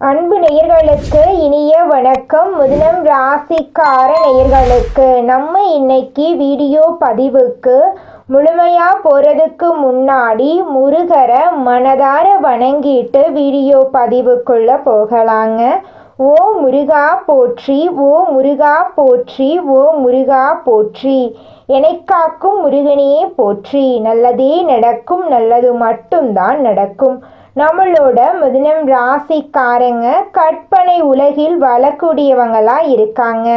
அன்பு நேயர்களுக்கு இனிய வணக்கம். மிதுனம் ராசிக்கார நேயர்களுக்கு நம்ம இன்னைக்கு வீடியோ பதிவுக்கு முழுமையா போறதுக்கு முன்னாடி முருகரை மனதார வணங்கிட்டு வீடியோ பதிவுக்குள்ள போகலாங்க. ஓ முருகா போற்றி, ஓ முருகா போற்றி, ஓ முருகா போற்றி, எனைக்காக்கும் முருகனே போற்றி. நல்லதே நடக்கும், நல்லது மட்டும்தான் நடக்கும். நம்மளோட மிதுனம் ராசிக்காரங்க கற்பனை உலகில் வாழக்கூடியவங்களா இருக்காங்க.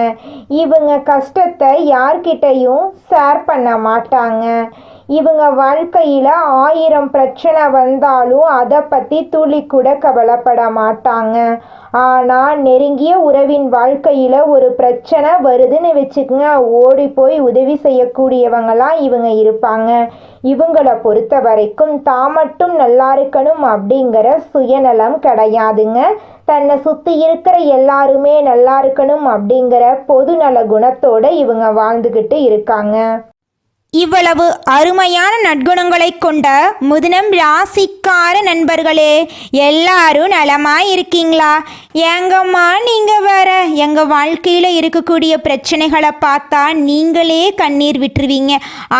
இவங்க கஷ்டத்தை யார்கிட்டையும் ஷேர் பண்ண மாட்டாங்க. இவங்க வாழ்க்கையில் 1000 பிரச்சனை வந்தாலும் அதை பற்றி துளி கூட கவலைப்பட மாட்டாங்க. ஆனால் நெருங்கிய உறவின் வாழ்க்கையில் ஒரு பிரச்சனை வருதுன்னு வச்சுக்கோங்க, ஓடி போய் உதவி செய்யக்கூடியவங்களாம் இவங்க இருப்பாங்க. இவங்களை பொறுத்த வரைக்கும் தான் மட்டும் நல்லா இருக்கணும் அப்படிங்கிற சுயநலம் கிடையாதுங்க. தன்னை சுற்றி இருக்கிற எல்லாருமே நல்லா இருக்கணும் அப்படிங்கிற பொதுநல குணத்தோட இவங்க வாழ்ந்துக்கிட்டு இருக்காங்க. இவ்வளவு அருமையான நற்குணங்களை கொண்ட மிதுனம் ராசிக்கார நண்பர்களே, எல்லாரும் நலமாக இருக்கீங்களா? எங்கம்மா நீங்கள் வேற எங்கள் வாழ்க்கையில் இருக்கக்கூடிய பிரச்சனைகளை பார்த்தா நீங்களே கண்ணீர் விட்டுருவீங்க.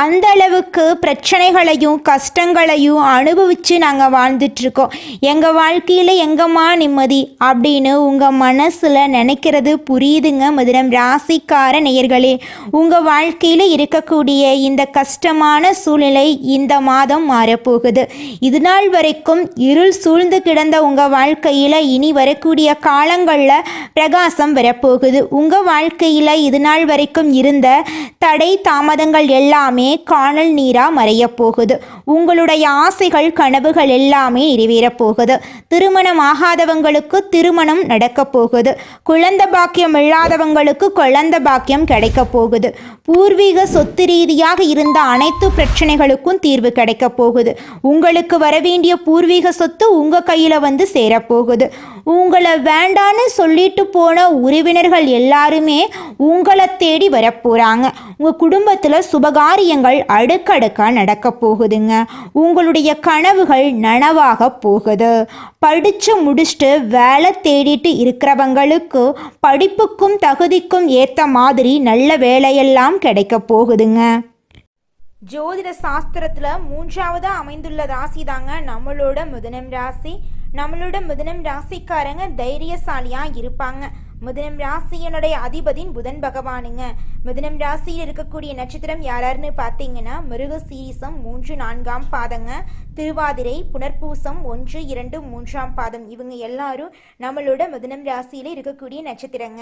அந்த அளவுக்கு பிரச்சனைகளையும் கஷ்டங்களையும் அனுபவித்து நாங்கள் வாழ்ந்துட்டுருக்கோம். எங்கள் வாழ்க்கையில் எங்கம்மா நிம்மதி அப்படின்னு உங்கள் மனசில் நினைக்கிறது புரியுதுங்க. மிதுனம் ராசிக்கார நேயர்களே, உங்கள் வாழ்க்கையில் இருக்கக்கூடிய இந்த கஷ்டமான சூழ்நிலை இந்த மாதம் மாறப்போகுது. இது நாள் வரைக்கும் இருள் சூழ்ந்து கிடந்த உங்கள் வாழ்க்கையில் இனி வரக்கூடிய காலங்களில் பிரகாசம் வரப்போகுது. உங்கள் வாழ்க்கையில் இது நாள் வரைக்கும் இருந்த தடை தாமதங்கள் எல்லாமே காணல் நீராக மறைய போகுது. உங்களுடைய ஆசைகள் கனவுகள் எல்லாமே நிறைவேறப் போகுது. திருமணம் ஆகாதவங்களுக்கு திருமணம் நடக்க போகுது. குழந்தை பாக்கியம் இல்லாதவங்களுக்கு குழந்தை பாக்கியம் கிடைக்க போகுது. பூர்வீக சொத்து ரீதியாக இருந்த அனைத்து பிரச்சனைகளுக்கும் தீர்வு கிடைக்க போகுது. உங்களுக்கு வரவேண்டிய பூர்வீக சொத்து உங்கள் கையில் வந்து சேரப்போகுது. உங்களை வேண்டான்னு சொல்லிட்டு போன உறவினர்கள் எல்லாருமே உங்களை தேடி வரப்போகிறாங்க. உங்கள் குடும்பத்தில் சுபகாரியங்கள் அடுக்கடுக்காக நடக்க போகுதுங்க. உங்களுடைய கனவுகள் நனவாக போகுது. படித்து முடிச்சுட்டு வேலை தேடிட்டு இருக்கிறவங்களுக்கு படிப்புக்கும் தகுதிக்கும் ஏற்ற மாதிரி நல்ல வேலையெல்லாம் கிடைக்க போகுதுங்க. ஜோதிட சாஸ்திரத்தில் 3ஆவதா அமைந்துள்ள ராசி தாங்க நம்மளோட மிதுனம் ராசி. நம்மளோட மிதுனம் ராசிக்காரங்க தைரியசாலியாக இருப்பாங்க. மிதுனம் ராசியனுடைய அதிபதியின் புதன் பகவானுங்க. மிதுனம் ராசியில் இருக்கக்கூடிய நட்சத்திரம் யாராருன்னு பார்த்தீங்கன்னா மிருகசீரிசம் 3, 4ஆம் பாதங்க, திருவாதிரை, புனர்பூசம் 1, 2, 3ஆம் பாதம். இவங்க எல்லாரும் நம்மளோட மிதுனம் ராசியில இருக்கக்கூடிய நட்சத்திரங்க.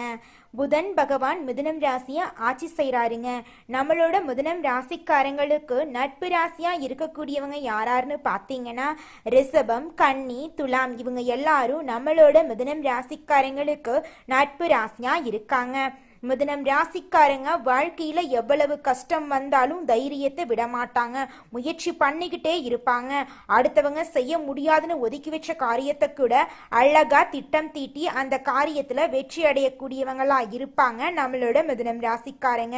புதன் பகவான் மிதுனம் ராசியை ஆட்சி செய்கிறாருங்க. நம்மளோட மிதுனம் ராசிக்காரங்களுக்கு நட்பு ராசியா இருக்கக்கூடியவங்க யாராருன்னு பார்த்தீங்கன்னா ரிஷபம், கன்னி, துலாம். இவங்க எல்லாரும் நம்மளோட மிதுனம் ராசிக்காரங்களுக்கு நட்பு ராசியா இருக்காங்க. மிதுனம் ராசிக்காரங்க வாழ்க்கையில எவ்வளவு கஷ்டம் வந்தாலும் தைரியத்தை விட மாட்டாங்க. முயற்சி பண்ணிக்கிட்டே இருப்பாங்க. அடுத்தவங்க செய்ய முடியாதுன்னு ஒதுக்கி வச்ச காரியத்தை கூட அழகா திட்டம் தீட்டி அந்த காரியத்துல வெற்றி அடையக்கூடியவங்களா இருப்பாங்க. நம்மளோட மிதுனம் ராசிக்காரங்க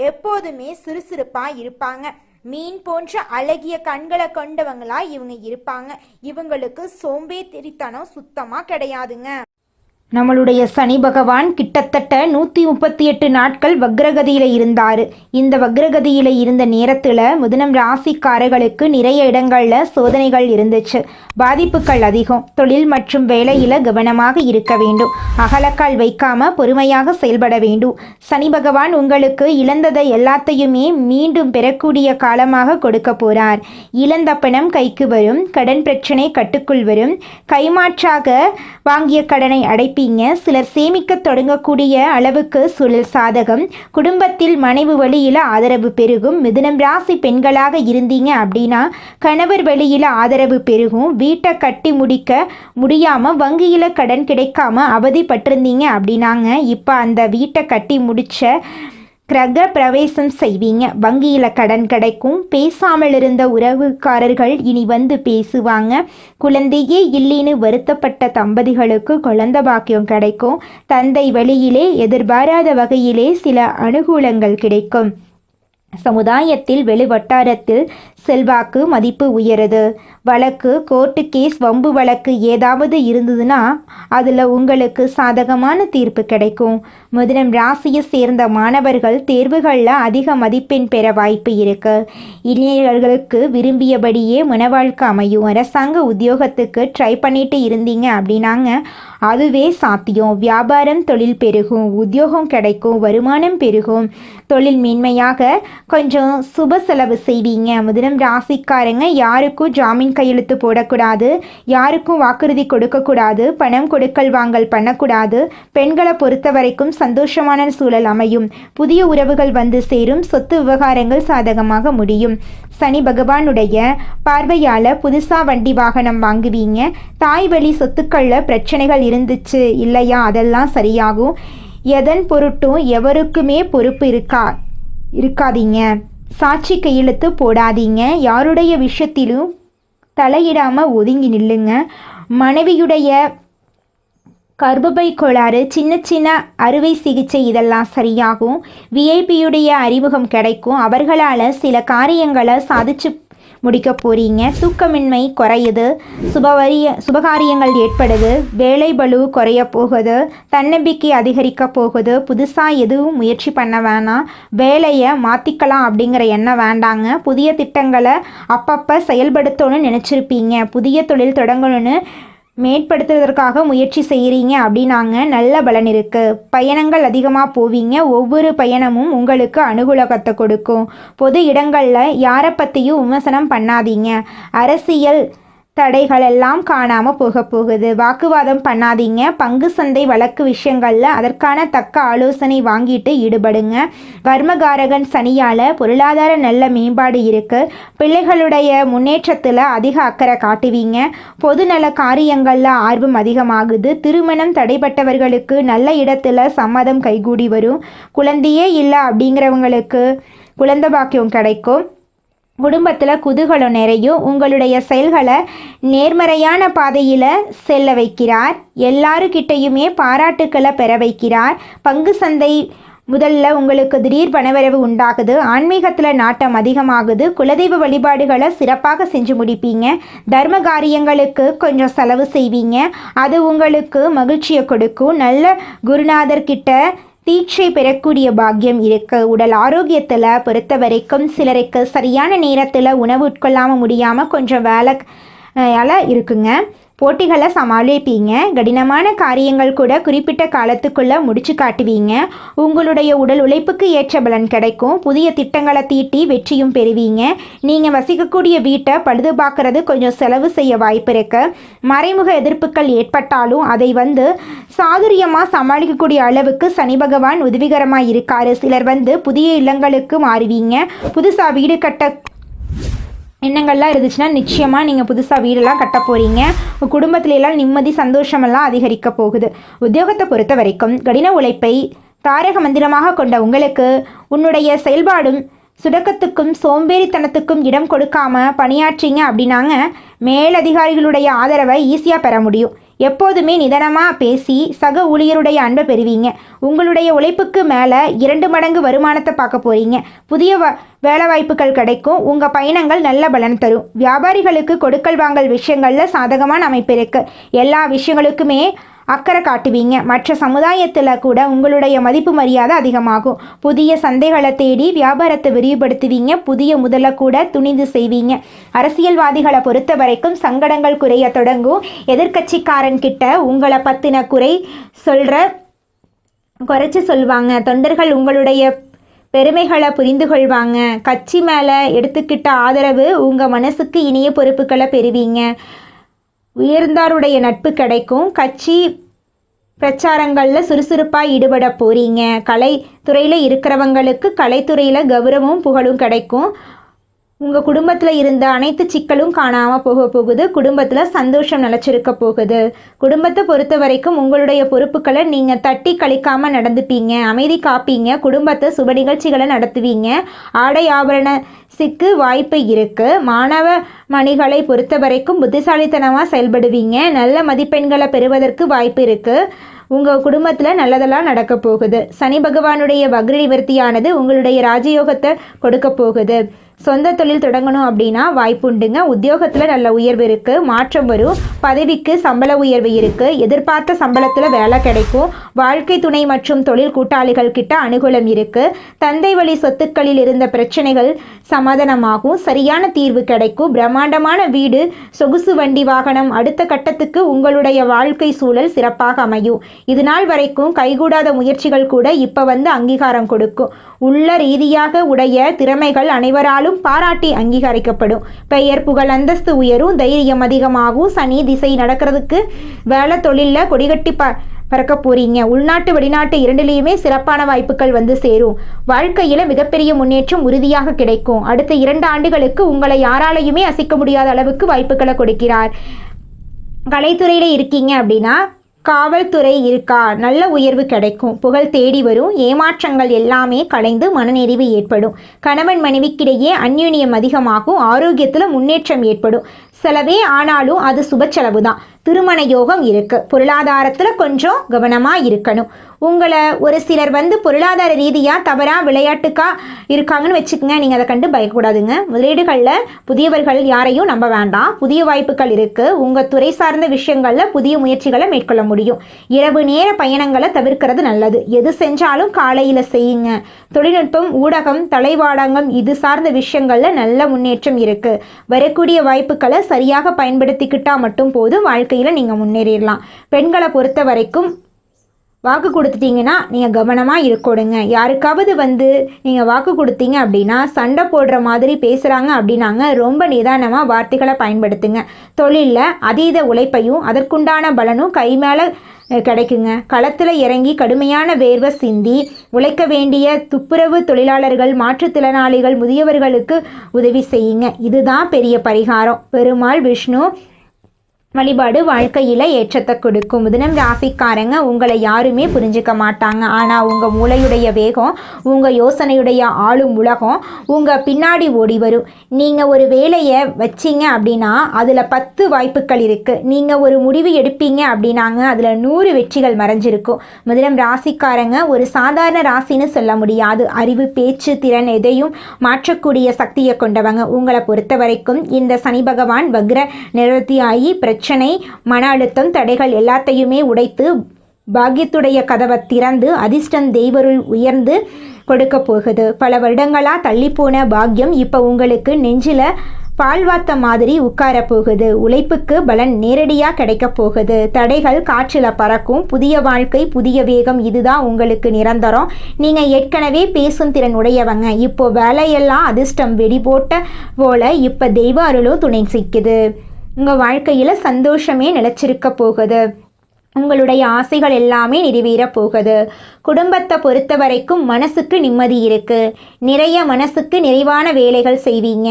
எப்போதுமே சுறுசுறுப்பா இருப்பாங்க. மீன் போன்ற அழகிய கண்களை கொண்டவங்களா இவங்க இருப்பாங்க. இவங்களுக்கு சோம்பேறித்தனம் சுத்தமா கிடையாதுங்க. நம்மளுடைய சனி பகவான் கிட்டத்தட்ட 138 நாட்கள் வக்ரகதியில் இருந்தார். இந்த வக்ரகதியில் இருந்த நேரத்தில் மிதுனம் ராசிக்காரர்களுக்கு நிறைய இடங்களில் சோதனைகள் இருந்துச்சு. பாதிப்புகள் அதிகம். தொழில் மற்றும் வேலையில் கவனமாக இருக்க வேண்டும். அகலக்கால் வைக்காம பொறுமையாக செயல்பட வேண்டும். சனி பகவான் உங்களுக்கு இழந்ததை எல்லாத்தையுமே மீண்டும் பெறக்கூடிய காலமாக கொடுக்க போகிறார். இழந்த பணம் கைக்கு வரும். கடன் பிரச்சனை கட்டுக்குள் வரும். கைமாற்றாக வாங்கிய கடனை அடைப்பி. சிலர் சேமிக்க தொடங்கக்கூடிய அளவுக்கு சூழல் சாதகம். குடும்பத்தில் மனைவி வழியில ஆதரவு பெருகும். மிதுனம் ராசி பெண்களாக இருந்தீங்க அப்படின்னா கணவர் வழியில ஆதரவு பெருகும். வீட்டை கட்டி முடிக்க முடியாம வங்கியில கடன் கிடைக்காம அவதிப்பட்டிருந்தீங்க அப்படின்னாங்க இப்போ அந்த வீட்டை கட்டி முடிச்ச கிரக பிரவேசம் செய்வீங்க. வங்கியில் கடன் கிடைக்கும். பேசாமல் இருந்த உறவுக்காரர்கள் இனி வந்து பேசுவாங்க. குழந்தையே இல்லைன்னு வருத்தப்பட்ட தம்பதிகளுக்கு குழந்தை பாக்கியம் கிடைக்கும். தந்தை வழியிலே எதிர்பாராத வகையிலே சில அனுகூலங்கள் கிடைக்கும். சமுதாயத்தில் வெளிவட்டாரத்தில் செல்வாக்கு மதிப்பு உயருது. வழக்கு, கோர்ட்டு கேஸ், வம்பு வழக்கு ஏதாவது இருந்ததுன்னா அதில் உங்களுக்கு சாதகமான தீர்ப்பு கிடைக்கும். மிதுனம் ராசியை சேர்ந்த மாணவர்கள் தேர்வுகளில் அதிக மதிப்பெண் பெற வாய்ப்பு இருக்கு. இளைஞர்களுக்கு விரும்பியபடியே மனவாழ்க்கை அமையும். அரசாங்க உத்தியோகத்துக்கு ட்ரை பண்ணிட்டு இருந்தீங்க அப்படின்னாங்க அதுவே சாத்தியம். வியாபாரம், தொழில் பெருகும், உத்தியோகம் கிடைக்கும், வருமானம் பெருகும், தொழில் மேன்மையாக கொஞ்சம் சுப செலவு செய்வீங்க. மிதுனம் ராசிக்காரங்க யாருக்கும் ஜாமீன் கையெழுத்து போடக்கூடாது, யாருக்கும் வாக்குறுதி கொடுக்கக்கூடாது, பணம் கொடுக்கல் வாங்கல் பண்ணக்கூடாது. பெண்களை பொறுத்த வரைக்கும் சந்தோஷமான சூழல் அமையும். புதிய உறவுகள் வந்து சேரும். சொத்து விவகாரங்கள் சாதகமாக முடியும். சனி பகவானுடைய பார்வையால் புதுசாக வண்டி வாகனம் வாங்குவீங்க. தாய் வழி சொத்துக்களில் பிரச்சனைகள் இருந்துச்சு இல்லையா, அதெல்லாம் சரியாகும். எதன் பொருட்டும் எவருக்குமே பொறுப்பு இருக்காதீங்க. சாட்சி கையெழுத்து போடாதீங்க. யாருடைய விஷயத்திலும் தலையிடாமல் ஒதுங்கி நில்லுங்க. மனைவியுடைய கர்ப்பப்பை கோளாறு, சின்ன சின்ன அறுவை சிகிச்சை இதெல்லாம் சரியாகும். விஐபியுடைய அறிமுகம் கிடைக்கும். அவர்களால் சில காரியங்களை சாதிச்சு முடிக்க போகிறீங்க. தூக்கமின்மை குறையுது. சுபகாரியங்கள் ஏற்படுது. வேலை பளு குறைய போகுது. தன்னம்பிக்கை அதிகரிக்க போகுது. புதுசாக எதுவும் முயற்சி பண்ண வேணாம். வேலையை மாற்றிக்கலாம் அப்படிங்கிற எண்ணம் வேண்டாங்க. புதிய திட்டங்களை அப்பப்போ செயல்படுத்தணும்னு நினச்சிருப்பீங்க. புதிய தொழில் தொடங்கணும்னு மேம்படுத்துவதற்காக முயற்சி செய்கிறீங்க அப்படின்னாங்க நல்ல பலன் இருக்குது. பயணங்கள் அதிகமாக போவீங்க. ஒவ்வொரு பயணமும் உங்களுக்கு அனுகூலத்தை கொடுக்கும். பொது இடங்களில் யாரை பற்றியும் விமர்சனம் பண்ணாதீங்க. அரசியல் தடைகள் எல்லாம் காணாமல் போகுது. வாக்குவாதம் பண்ணாதீங்க. பங்கு சந்தை வழக்கு விஷயங்களில் அதற்கான தக்க ஆலோசனை வாங்கிட்டு ஈடுபடுங்க. கர்மகாரகன் சனியால் பொருளாதார நல்ல மேம்பாடு இருக்குது. பிள்ளைகளுடைய முன்னேற்றத்தில் அதிக அக்கறை காட்டுவீங்க. பொது நல காரியங்களில் ஆர்வம் அதிகமாகுது. திருமணம் தடைப்பட்டவர்களுக்கு நல்ல இடத்துல சம்மதம் கைகூடி வரும். குழந்தையே இல்லை அப்படிங்கிறவங்களுக்கு குழந்தை பாக்கியம் கிடைக்கும். குடும்பத்தில் குதூகலம் நிறையும். உங்களுடைய செயல்களை நேர்மறையான பாதையில் செல்ல வைக்கிறார். எல்லாருக்கிட்டையுமே பாராட்டுக்களை பெற வைக்கிறார். பங்கு சந்தை முதல்ல உங்களுக்கு திடீர் பணவரவு உண்டாகுது. ஆன்மீகத்தில் நாட்டம் அதிகமாகுது. குலதெய்வ வழிபாடுகளை சிறப்பாக செஞ்சு முடிப்பீங்க. தர்ம காரியங்களுக்கு கொஞ்சம் செலவு செய்வீங்க. அது உங்களுக்கு மகிழ்ச்சியை கொடுக்கும். நல்ல குருநாதர்கிட்ட தீட்சை பெறக்கூடிய பாக்கியம் இருக்கு. உடல் ஆரோக்கியத்தில் பொறுத்த வரைக்கும் சிலருக்கு சரியான நேரத்தில் உணவு உட்கொள்ளாமல் முடியாமல் கொஞ்சம் வேலையால் இருக்குங்க. போட்டிகளை சமாளிப்பீங்க. கடினமான காரியங்கள் கூட குறிப்பிட்ட காலத்துக்குள்ளே முடிச்சு காட்டுவீங்க. உங்களுடைய உடல் உழைப்புக்கு ஏற்ற பலன் கிடைக்கும். புதிய திட்டங்களை தீட்டி வெற்றியும் பெறுவீங்க. நீங்கள் வசிக்கக்கூடிய வீட்டை பழுது பார்க்கறது கொஞ்சம் செலவு செய்ய வாய்ப்பு இருக்கு. மறைமுக எதிர்ப்புகள் ஏற்பட்டாலும் அதை சாதுரியமாக சமாளிக்கக்கூடிய அளவுக்கு சனி பகவான் உதவிகரமாக இருக்காரு. சிலர் புதிய இல்லங்களுக்கு மாறுவீங்க. புதுசாக வீடு கட்ட எண்ணங்கள்லாம் இருந்துச்சுன்னா நிச்சயமாக நீங்கள் புதுசாக வீடெல்லாம் கட்ட போகிறீங்க. உங்கள் குடும்பத்துல எல்லாம் நிம்மதி சந்தோஷமெல்லாம் அதிகரிக்க போகுது. உத்தியோகத்தை பொறுத்த வரைக்கும் கடின உழைப்பை தாரக மந்திரமாக கொண்ட உங்களுக்கு உன்னுடைய செயல்பாடும் சுடக்கத்துக்கும் சோம்பேறித்தனத்துக்கும் இடம் கொடுக்காம பணியாற்றிங்க அப்படின்னாங்க மேலதிகாரிகளுடைய ஆதரவை ஈஸியாக பெற முடியும். எப்போதுமே நிதானமாக பேசி சக ஊழியருடைய அன்பை பெறுவீங்க. உங்களுடைய உழைப்புக்கு மேலே 2 மடங்கு வருமானத்தை பார்க்க போகிறீங்க. புதிய வேலை வாய்ப்புகள் கிடைக்கும். உங்கள் பயணங்கள் நல்ல பலன் தரும். வியாபாரிகளுக்கு கொடுக்கல் வாங்கல் விஷயங்களில் சாதகமான அமைப்பு இருக்குது. எல்லா விஷயங்களுக்குமே அக்கறை காட்டுவீங்க. மற்ற சமுதாயத்தில் கூட உங்களுடைய மதிப்பு மரியாதை அதிகமாகும். புதிய சந்தைகளை தேடி வியாபாரத்தை விரிவுபடுத்துவீங்க. புதிய முதலை கூட துணிந்து செய்வீங்க. அரசியல்வாதிகளை பொறுத்த வரைக்கும் சங்கடங்கள் குறைய தொடங்கும். எதிர்கட்சிக்காரன்கிட்ட உங்களை பற்றின குறைச்சி சொல்வாங்க. தொண்டர்கள் உங்களுடைய பெருமைகளை புரிந்து கொள்வாங்க. கட்சி மேலே எடுத்துக்கிட்ட ஆதரவு உங்கள் மனசுக்கு இனிய பொறுப்புகளை பெறுவீங்க. உயர்ந்தாருடைய நட்பு கிடைக்கும். கட்சி பிரச்சாரங்களில் சுறுசுறுப்பாக ஈடுபட போகிறீங்க. கலைத்துறையில் இருக்கிறவங்களுக்கு கலைத்துறையில் கௌரவமும் புகழும் கிடைக்கும். உங்கள் குடும்பத்தில் இருந்த அனைத்து சிக்கலும் காணாமல் போகுது. குடும்பத்தில் சந்தோஷம் நிலச்சிருக்க போகுது. குடும்பத்தை பொறுத்த வரைக்கும் உங்களுடைய பொறுப்புகளை நீங்கள் தட்டி கழிக்காமல் நடந்துப்பீங்க. அமைதி காப்பீங்க. குடும்பத்தை சுப நிகழ்ச்சிகளை நடத்துவீங்க. ஆடை ஆபரணத்துக்கு வாய்ப்பு இருக்குது. மாணவ மணிகளை பொறுத்த வரைக்கும் புத்திசாலித்தனமாக செயல்படுவீங்க. நல்ல மதிப்பெண்களை பெறுவதற்கு வாய்ப்பு இருக்குது. உங்கள் குடும்பத்தில் நல்லதெல்லாம் நடக்க போகுது. சனி பகவானுடைய வக்ர நிவர்த்தியானது உங்களுடைய ராஜயோகத்தை கொடுக்க போகுது. சொந்த தொழில் தொடங்கணும் அப்படின்னா வாய்ப்புண்டுங்க. உத்தியோகத்தில் நல்ல உயர்வு இருக்குது, மாற்றம் வரும். பதவிக்கு சம்பள உயர்வு இருக்குது, எதிர்பார்த்த சம்பளத்தில் வேலை கிடைக்கும். வாழ்க்கை துணை மற்றும் தொழில் கூட்டாளிகள் கிட்ட அனுகூலம் இருக்குது. தந்தை வழி சொத்துக்களில் இருந்த பிரச்சனைகள் சமாதானமாகும், சரியான தீர்வு கிடைக்கும். பிரம்மாண்டமான வீடு, சொகுசு வண்டி, வாகனம், அடுத்த கட்டத்துக்கு உங்களுடைய வாழ்க்கை சூழல் சிறப்பாக அமையும். இது நாள் வரைக்கும் கைகூடாத முயற்சிகள் கூட இப்போ அங்கீகாரம் கொடுக்கும். உள்ள ரீதியாக உடைய திறமைகள் அனைவராலும் பாராட்டி அங்கீகரிக்கப்படும். பெயர் புகழ் அந்தஸ்து உயரும், தைரியம் அதிகமாகும். சனி திசை நடக்கிறதுக்கு வேலை தொழிலில் கொடிகட்டி பறக்க போறீங்க. உள்நாட்டு வெளிநாட்டு இரண்டிலையுமே சிறப்பான வாய்ப்புகள் சேரும். வாழ்க்கையில் மிகப்பெரிய முன்னேற்றம் உறுதியாக கிடைக்கும். அடுத்த 2 ஆண்டுகளுக்கு உங்களை யாராலையுமே அசைக்க முடியாத அளவுக்கு வாய்ப்புகளை கொடுக்கிறார். கலைத்துறையில் இருக்கீங்க அப்படின்னா காவல்துறை இருக்கா, நல்ல உயர்வு கிடைக்கும். புகழ் தேடி வரும். ஏமாற்றங்கள் எல்லாமே கலைந்து மனநிறைவு ஏற்படும். கணவன் மனைவிக்கிடையே அந்யோன்யம் அதிகமாகும். ஆரோக்கியத்தில் முன்னேற்றம் ஏற்படும். செலவே ஆனாலும் அது சுப செலவு தான். திருமண யோகம் இருக்குது. பொருளாதாரத்தில் கொஞ்சம் கவனமாக இருக்கணும். உங்களை ஒரு சிலர் பொருளாதார ரீதியாக தவறாக விளையாட்டுக்காக இருக்காங்கன்னு வச்சுக்கோங்க. நீங்கள் அதை கண்டு பயக்கூடாதுங்க. முதலீடுகளில் புதியவர்கள் யாரையும் நம்ப வேண்டாம். புதிய வாய்ப்புகள் இருக்குது. உங்கள் துறை சார்ந்த விஷயங்களில் புதிய முயற்சிகளை மேற்கொள்ள முடியும். இரவு நேர பயணங்களை தவிர்க்கிறது நல்லது. எது செஞ்சாலும் காலையில் செய்யுங்க. தொழில்நுட்பம், ஊடகம், தலைவாடகம் இது சார்ந்த விஷயங்களில் நல்ல முன்னேற்றம் இருக்குது. வரக்கூடிய வாய்ப்புகளை சரியாக பயன்படுத்திக்கிட்டால் மட்டும் போதும், வாழ்க்கையில் நீங்கள் முன்னேறிடலாம். பெண்களை பொறுத்த வரைக்கும் வாக்கு கொடுத்துட்டீங்கன்னா நீங்கள் கவனமாக இருக்கணுங்க. யாருக்காவது நீங்கள் வாக்கு கொடுத்தீங்க அப்படின்னா சண்டை போடுற மாதிரி பேசுகிறாங்க அப்படின்னாங்க ரொம்ப நிதானமாக வார்த்தைகளை பயன்படுத்துங்க. தொழிலில் அதீத உழைப்பையும் அதற்குண்டான பலனும் கை மேலே கிடைக்குங்க. களத்தில் இறங்கி கடுமையான வேர்வை சிந்தி உழைக்க வேண்டிய துப்புரவு தொழிலாளர்கள், மாற்றுத்திறனாளிகள், முதியவர்களுக்கு உதவி செய்யுங்க. இதுதான் பெரிய பரிகாரம். பெருமாள் விஷ்ணு வழிபாடு வாழ்க்கையில் ஏற்றத்தை கொடுக்கும். மிதுனம் ராசிக்காரங்க உங்களை யாருமே புரிஞ்சிக்க மாட்டாங்க. ஆனால் உங்கள் மூளையுடைய வேகம், உங்கள் யோசனையுடைய ஆளும் உலகம் உங்கள் பின்னாடி ஓடி வரும். நீங்கள் ஒரு வேலையை வச்சிங்க அப்படின்னா அதில் 10 வாய்ப்புகள் இருக்குது. நீங்கள் ஒரு முடிவு எடுப்பீங்க அப்படின்னாங்க அதில் 100 வெற்றிகள் மறைஞ்சிருக்கும். மிதுனம் ராசிக்காரங்க ஒரு சாதாரண ராசின்னு சொல்ல முடியாது. அறிவு, பேச்சு திறன் எதையும் மாற்றக்கூடிய சக்தியை கொண்டவங்க. உங்களை பொறுத்த வரைக்கும் இந்த சனி பகவான் வக்ர நிவர்த்தியாகி பிரச்சனை, மன அழுத்தம், தடைகள் எல்லாத்தையுமே உடைத்து பாக்கியத்துடைய கதவை திறந்து அதிர்ஷ்டம் தெய்வருள் உயர்ந்து கொடுக்க போகுது. பல வருடங்களாக தள்ளிப்போன பாக்கியம் இப்போ உங்களுக்கு நெஞ்சில் பால்வாத்த மாதிரி உட்கார போகுது. உழைப்புக்கு பலன் நேரடியாக கிடைக்க போகுது. தடைகள் காற்றில் பறக்கும். புதிய வாழ்க்கை, புதிய வேகம், இதுதான் உங்களுக்கு நிரந்தரம். நீங்கள் ஏற்கனவே பேசும் திறன் உடையவங்க. இப்போ வேலையெல்லாம் அதிர்ஷ்டம் வெடி போட்ட போல இப்போ தெய்வ அருளும் துணை சிக்குது. உங்கள் வாழ்க்கையில் சந்தோஷமே நிலச்சிருக்க போகுது. உங்களுடைய ஆசைகள் எல்லாமே நிறைவேற போகுது. குடும்பத்தை பொறுத்த வரைக்கும் மனசுக்கு நிம்மதி இருக்குது. நிறைய மனசுக்கு நிறைவான வேலைகள் செய்வீங்க.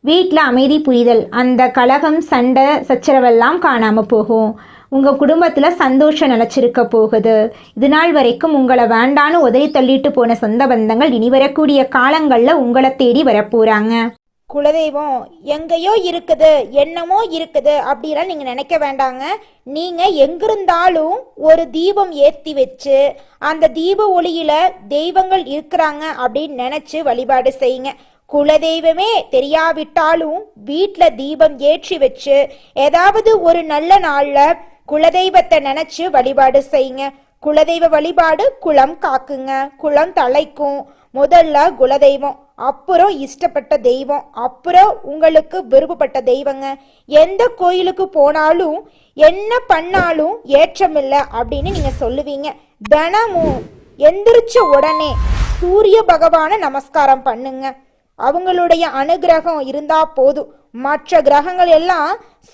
வீட்டில் அமைதி, புரிதல், அந்த கலகம், சண்டை சச்சரவெல்லாம் காணாமல் போகும். உங்கள் குடும்பத்தில் சந்தோஷம் நிலச்சிருக்க போகுது. இது நாள் வரைக்கும் உங்களை வேண்டான்னு உதறி தள்ளிட்டு போன சொந்த பந்தங்கள் இனி வரக்கூடிய காலங்களில் உங்களை தேடி வரப்போகிறாங்க. குலதெய்வம் எங்கேயோ இருக்குது, என்னமோ இருக்குது அப்படிலாம் நீங்கள் நினைக்க வேண்டாங்க. நீங்கள் எங்கிருந்தாலும் ஒரு தீபம் ஏற்றி வச்சு அந்த தீப ஒளியில் தெய்வங்கள் இருக்கிறாங்க அப்படின்னு நினச்சி வழிபாடு செய்யுங்க. குலதெய்வமே தெரியாவிட்டாலும் வீட்டில் தீபம் ஏற்றி வச்சு ஏதாவது ஒரு நல்ல நாளில் குலதெய்வத்தை நினச்சி வழிபாடு செய்யுங்க. குலதெய்வ வழிபாடு குலம் காக்குங்க, குலம் தலைக்கும். முதல்ல குலதெய்வம், அப்புறம் இஷ்டப்பட்ட தெய்வம், அப்புறம் உங்களுக்கு விருப்பப்பட்ட தெய்வங்க. எந்த கோயிலுக்கு போனாலும் என்ன பண்ணாலும் ஏற்றமில்லை அப்படின்னு நீங்க சொல்லுவீங்க. தினமும் எந்திரிச்ச உடனே சூரிய பகவானை நமஸ்காரம் பண்ணுங்க. அவங்களுடைய அனுகிரகம் இருந்தா போதும். மற்ற கிரகங்கள் எல்லாம்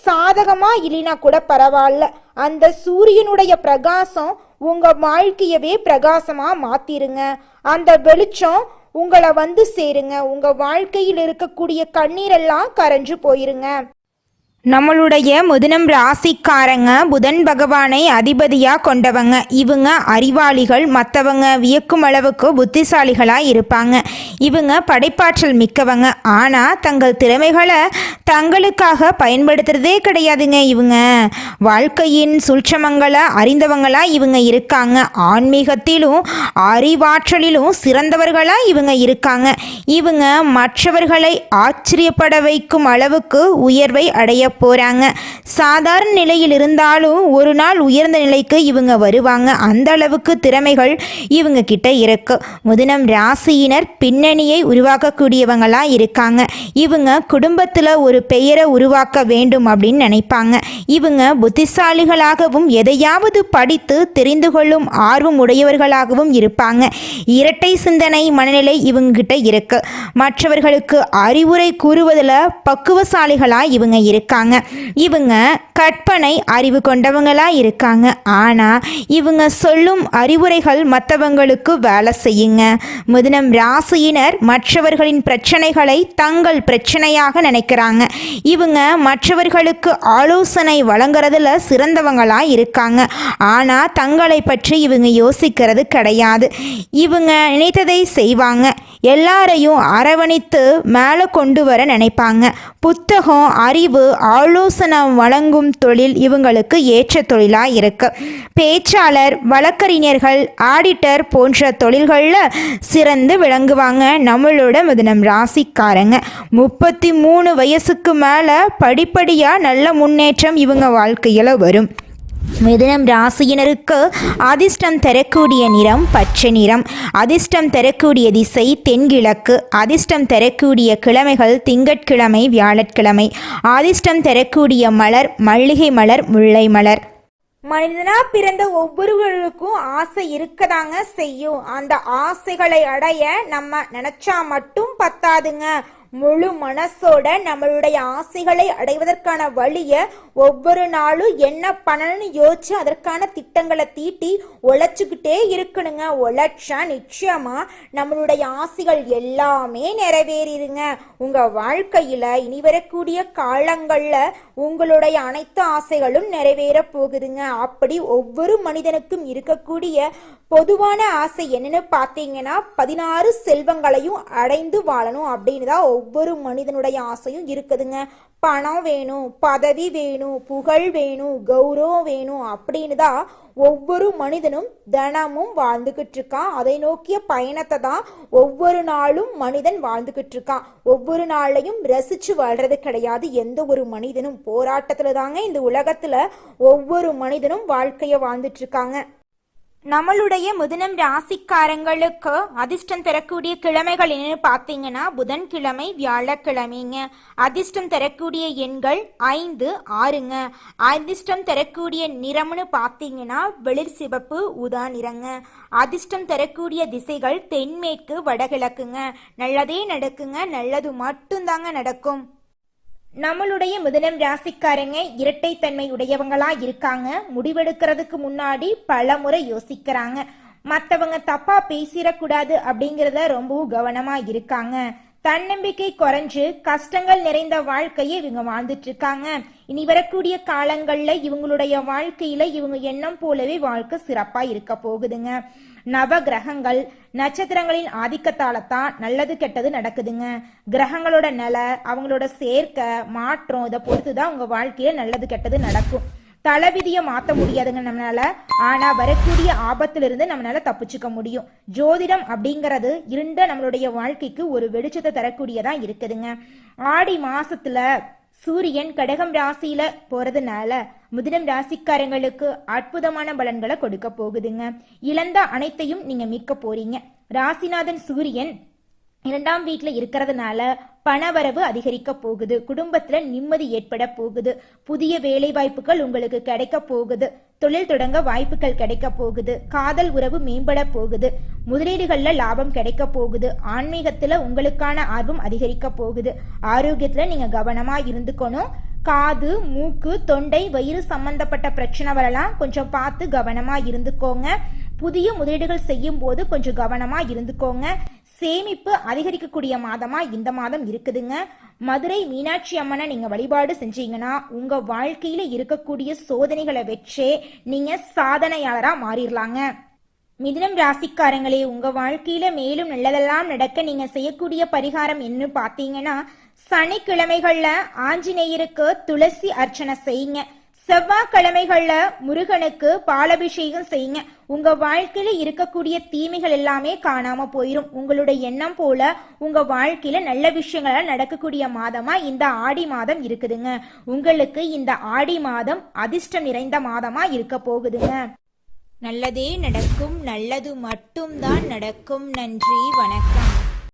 சாதகமா இல்லைனா கூட பரவாயில்ல, அந்த சூரியனுடைய பிரகாசம் உங்க வாழ்க்கையவே பிரகாசமா மாத்திருங்க. அந்த வெளிச்சம் உங்களை சேருங்க. உங்க வாழ்க்கையில் இருக்கக்கூடிய கண்ணீரெல்லாம் கரைஞ்சு போயிருங்க. நம்மளுடைய மிதுனம் ராசிக்காரங்க புதன் பகவானை அதிபதியாக கொண்டவங்க. இவங்க அறிவாளிகள், மற்றவங்க வியக்கும் அளவுக்கு புத்திசாலிகளாக இருப்பாங்க. இவங்க படைப்பாற்றல் மிக்கவங்க. ஆனால் தங்கள் திறமைகளை தங்களுக்காக பயன்படுத்துகிறதே கிடையாதுங்க. இவங்க வாழ்க்கையின் சூட்சமங்களை அறிந்தவங்களாக இவங்க இருக்காங்க. ஆன்மீகத்திலும் அறிவாற்றலிலும் சிறந்தவர்களாக இவங்க இருக்காங்க. இவங்க மற்றவர்களை ஆச்சரியப்பட வைக்கும் அளவுக்கு உயர்வை அடைய போகிறாங்க. சாதாரண நிலையில் இருந்தாலும் ஒரு நாள் உயர்ந்த நிலைக்கு இவங்க வருவாங்க. அந்த அளவுக்கு திறமைகள் இவங்க கிட்ட இருக்கு. மிதுனம் ராசியினர் பின்னணியை உருவாக்கக்கூடியவங்களாக இருக்காங்க. இவங்க குடும்பத்தில் ஒரு பெயரை உருவாக்க வேண்டும் அப்படின்னு நினைப்பாங்க. இவங்க புத்திசாலிகளாகவும் எதையாவது படித்து தெரிந்து கொள்ளும் ஆர்வம் உடையவர்களாகவும் இருப்பாங்க. இரட்டை சிந்தனை மனநிலை இவங்க கிட்ட இருக்கு. மற்றவர்களுக்கு அறிவுரை கூறுவதில் பக்குவசாலிகளாக இவங்க இருக்காங்க. இவங்க கற்பனை அறிவு கொண்டவங்களா இருக்காங்க. ஆனால் இவங்க சொல்லும் அறிவுரைகள் மற்றவங்களுக்கு வேலை செய்யுங்க. மிதுனம் ராசியினர் மற்றவர்களின் பிரச்சனைகளை தங்கள் பிரச்சனையாக நினைக்கிறாங்க. இவங்க மற்றவர்களுக்கு ஆலோசனை வழங்குறதுல சிறந்தவங்களா இருக்காங்க. ஆனால் தங்களை பற்றி இவங்க யோசிக்கிறது கிடையாது. இவங்க நினைத்ததை செய்வாங்க. எல்லாரையும் அரவணைத்து மேலே கொண்டு வர நினைப்பாங்க. புத்தகம், அறிவு, ஆலோசனை வழங்கும் தொழில் இவங்களுக்கு ஏற்ற தொழிலாக இருக்கு. பேச்சாளர், வழக்கறிஞர்கள், ஆடிட்டர் போன்ற தொழில்களில் சிறந்து விளங்குவாங்க நம்மளோட மிதுனம் ராசிக்காரங்க. 33 வயசுக்கு மேலே படிப்படியாக நல்ல முன்னேற்றம் இவங்க வாழ்க்கையில் வரும். மிதுனம் ராசியினருக்கு அதிர்ஷ்டம் தரக்கூடிய நிறம் பச்சை நிறம். அதிர்ஷ்டம் தரக்கூடிய திசை தென்கிழக்கு. அதிர்ஷ்டம் தரக்கூடிய கிழமைகள் திங்கட்கிழமை, வியாழக்கிழமை. அதிர்ஷ்டம் தரக்கூடிய மலர் மல்லிகை மலர், முல்லை மலர். மனிதனா பிறந்த ஒவ்வொருவருக்கும் ஆசை இருக்கதாங்க செய்யும். அந்த ஆசைகளை அடைய நம்ம நினைச்சா மட்டும் பத்தாதுங்க. முழு மனசோட நம்மளுடைய ஆசைகளை அடைவதற்கான வழியை ஒவ்வொரு நாளும் என்ன பண்ணணும்னு யோசிச்சு அதற்கான திட்டங்களை தீட்டி உழைச்சிக்கிட்டே இருக்கணுங்க. உழைச்சா நிச்சயமா நம்மளுடைய ஆசைகள் எல்லாமே நிறைவேறிடுங்க. உங்க வாழ்க்கையில இனி வரக்கூடிய காலங்கள்ல உங்களுடைய அனைத்து ஆசைகளும் நிறைவேற போகுதுங்க. அப்படி ஒவ்வொரு மனிதனுக்கும் இருக்கக்கூடிய பொதுவான ஆசை என்னன்னு பார்த்தீங்கன்னா 16 செல்வங்களையும் அடைந்து வாழணும் அப்படின்னு தான் ஒவ்வொரு மனிதனுடைய ஆசையும் இருக்குதுங்க. பணம் வேணும், பதவி வேணும், புகழ் வேணும், கௌரவம் வேணும் அப்படின்னு தான் ஒவ்வொரு மனிதனும் தினமும் வாழ்ந்துகிட்டு இருக்கான். அதை நோக்கிய பயணத்தை தான் ஒவ்வொரு நாளும் மனிதன் வாழ்ந்துகிட்டு இருக்கான். ஒவ்வொரு நாளையும் ரசிச்சு வாழ்றது கிடையாது. எந்த ஒரு மனிதனும் போராட்டத்துல தாங்க இந்த உலகத்துல ஒவ்வொரு மனிதனும் வாழ்க்கைய வாழ்ந்துட்டு இருக்காங்க. நம்மளுடைய மிதுனம் ராசிக்காரங்களுக்கு அதிர்ஷ்டம் தரக்கூடிய கிழமைகள் என்னன்னு பார்த்தீங்கன்னா புதன்கிழமை, வியாழக்கிழமைங்க. அதிர்ஷ்டம் தரக்கூடிய எண்கள் 5, 6ங்க. அதிர்ஷ்டம் தரக்கூடிய நிறம்னு பார்த்தீங்கன்னா வெளிர் சிவப்பு, ஊதா நிறங்க. அதிர்ஷ்டம் தரக்கூடிய திசைகள் தென்மேற்கு, வடகிழக்குங்க. நல்லதே நடக்குங்க. நல்லது மட்டும்தாங்க நடக்கும். நம்மளுடைய மிதுனம் ராசிக்காரங்க இரட்டைத்தன்மை உடையவங்களா இருக்காங்க. முடிவெடுக்கிறதுக்கு முன்னாடி பல முறை யோசிக்கிறாங்க. மற்றவங்க தப்பா பேசிடக்கூடாது அப்படிங்கிறத ரொம்பவும் கவனமா இருக்காங்க. தன்னம்பிக்கை குறைஞ்சு கஷ்டங்கள் நிறைந்த வாழ்க்கையை இவங்க வாழ்ந்துட்டு இருக்காங்க. இனி வரக்கூடிய காலங்கள்ல இவங்களுடைய வாழ்க்கையில இவங்க எண்ணம் போலவே வாழ்க்கை சிறப்பா இருக்க போகுதுங்க. நவ கிரகங்கள் நட்சத்திரங்களின் ஆதிக்கத்தால தான் நல்லது கெட்டது நடக்குதுங்க. கிரகங்களோட நிலை, அவங்களோட சேர்க்கை, மாற்றம் இதை பொறுத்துதான் உங்க வாழ்க்கையில நல்லது கெட்டது நடக்கும். தலைவிதியை மாற்ற முடியாதுங்க நம்மளால. ஆனா வரக்கூடிய ஆபத்திலிருந்து நம்மளால தப்பிச்சுக்க முடியும். ஜோதிடம் அப்படிங்கிறது இருண்ட நம்மளுடைய வாழ்க்கைக்கு ஒரு வெளிச்சத்தை தரக்கூடியதா இருக்குதுங்க. ஆடி மாசத்துல சூரியன் கடகம் ராசியில போறதுனால மிதுனம் ராசிக்காரங்களுக்கு அற்புதமான பலன்களை கொடுக்க போகுதுங்க. இழந்த அனைத்தையும் நீங்க மீட்க போறீங்க. ராசிநாதன் சூரியன் 2ஆம் வீட்டுல இருக்கிறதுனால பணவரவு அதிகரிக்க போகுது. குடும்பத்துல நிம்மதி ஏற்பட போகுது. புதிய வேலை வாய்ப்புகள் உங்களுக்கு கிடைக்க போகுது. தொழில் தொடங்க வாய்ப்புகள் கிடைக்க போகுது. காதல் உறவு மேம்பட போகுது. முதலீடுகள்ல லாபம் கிடைக்க போகுது. ஆன்மீகத்துல உங்களுக்கான ஆர்வம் அதிகரிக்க போகுது. ஆரோக்கியத்துல நீங்க கவனமா இருந்துக்கணும். காது, மூக்கு, தொண்டை, வயிறு சம்பந்தப்பட்ட பிரச்சனை வரலாம். கொஞ்சம் பார்த்து கவனமா இருந்துக்கோங்க. புதிய முதலீடுகள் செய்யும் போது கொஞ்சம் கவனமா இருந்துக்கோங்க. சேமிப்பு அதிகரிக்கக்கூடிய மாதமா இந்த மாதம் இருக்குதுங்க. மதுரை மீனாட்சி அம்மனை நீங்க வழிபாடு செஞ்சீங்கன்னா உங்க வாழ்க்கையில இருக்கக்கூடிய சோதனைகளை வச்சே நீங்க சாதனையாளரா மாறிடலாங்க. மிதுனம் ராசிக்காரங்களே, உங்க வாழ்க்கையில மேலும் நல்லதெல்லாம் நடக்க நீங்க செய்யக்கூடிய பரிகாரம் என்ன பார்த்தீங்கன்னா, சனிக்கிழமைகள்ல ஆஞ்சநேயருக்கு துளசி அர்ச்சனை செய்யுங்க. செவ்வாய்க்கிழமைகள்ல முருகனுக்கு பாலபிஷேகம் செய்யுங்க. உங்க வாழ்க்கையில இருக்கக்கூடிய தீமைகள் எல்லாமே காணாம போயிரும். உங்களுடைய எண்ணம் போல உங்க வாழ்க்கையில நல்ல விஷயங்கள் நடக்கக்கூடிய மாதமா இந்த ஆடி மாதம் இருக்குதுங்க. உங்களுக்கு இந்த ஆடி மாதம் அதிர்ஷ்டம் நிறைந்த மாதமா இருக்க போகுதுங்க. நல்லதே நடக்கும், நல்லது மட்டும்தான் நடக்கும். நன்றி, வணக்கம்.